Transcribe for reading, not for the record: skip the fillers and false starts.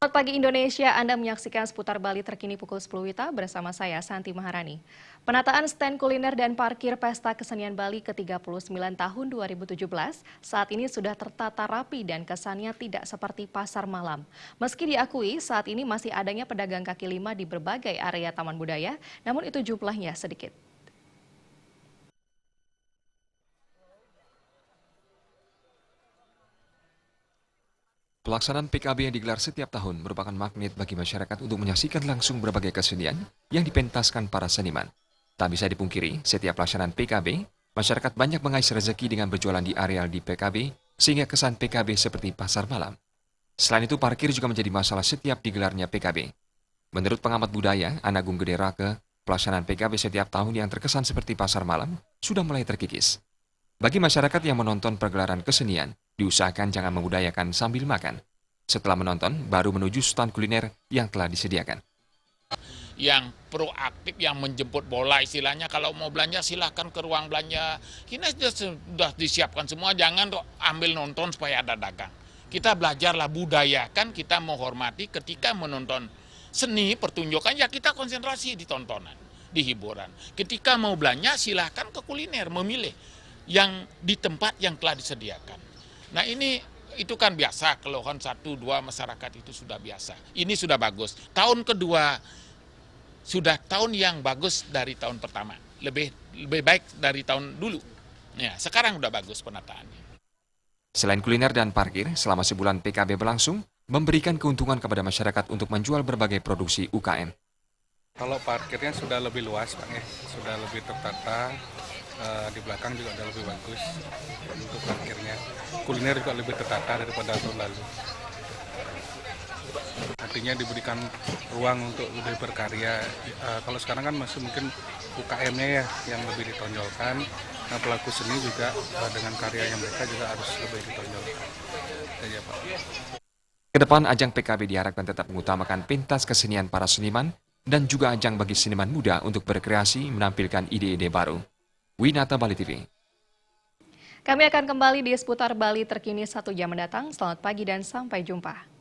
Selamat pagi Indonesia, Anda menyaksikan seputar Bali terkini pukul 10 WITA bersama saya Santi Maharani. Penataan stand kuliner dan parkir Pesta Kesenian Bali ke-39 tahun 2017 saat ini sudah tertata rapi dan kesannya tidak seperti pasar malam. Meski diakui saat ini masih adanya pedagang kaki lima di berbagai area taman budaya, namun itu jumlahnya sedikit. Pelaksanaan PKB yang digelar setiap tahun merupakan magnet bagi masyarakat untuk menyaksikan langsung berbagai kesenian yang dipentaskan para seniman. Tak bisa dipungkiri, setiap pelaksanaan PKB, masyarakat banyak mengais rezeki dengan berjualan di areal di PKB, sehingga kesan PKB seperti pasar malam. Selain itu, parkir juga menjadi masalah setiap digelarnya PKB. Menurut pengamat budaya, Anagung Gede Rake, pelaksanaan PKB setiap tahun yang terkesan seperti pasar malam sudah mulai terkikis. Bagi masyarakat yang menonton pergelaran kesenian, diusahakan jangan membudayakan sambil makan. Setelah menonton, baru menuju stand kuliner yang telah disediakan. Yang proaktif, yang menjemput bola istilahnya, kalau mau belanja silahkan ke ruang belanja. Kita sudah disiapkan semua, jangan ambil nonton supaya ada dagang. Kita belajarlah budayakan, kita menghormati ketika menonton seni, pertunjukan, ya kita konsentrasi di tontonan, di hiburan. Ketika mau belanja silahkan ke kuliner, memilih yang di tempat yang telah disediakan. Nah itu kan biasa, keluhan 1-2 masyarakat itu sudah biasa. Ini sudah bagus. Tahun kedua sudah tahun yang bagus dari tahun pertama. Lebih baik dari tahun dulu. Ya, sekarang udah bagus penataannya. Selain kuliner dan parkir, selama sebulan PKB berlangsung, memberikan keuntungan kepada masyarakat untuk menjual berbagai produksi UKM. Kalau parkirnya sudah lebih luas, Pak, ya. Sudah lebih tertata. Di belakang juga udah lebih bagus untuk parkirnya. Kuliner juga lebih tertata daripada tahun lalu. Artinya diberikan ruang untuk lebih berkarya. Kalau sekarang kan masih mungkin UKM-nya ya yang lebih ditonjolkan. Nah, pelaku seni juga dengan karya yang mereka juga harus lebih ditonjolkan. Ya, Pak. Kedepan ajang PKB diharapkan tetap mengutamakan pentas kesenian para seniman dan juga ajang bagi seniman muda untuk berkreasi menampilkan ide-ide baru. Winata Bali TV. Kami akan kembali di seputar Bali terkini 1 jam mendatang. Selamat pagi dan sampai jumpa.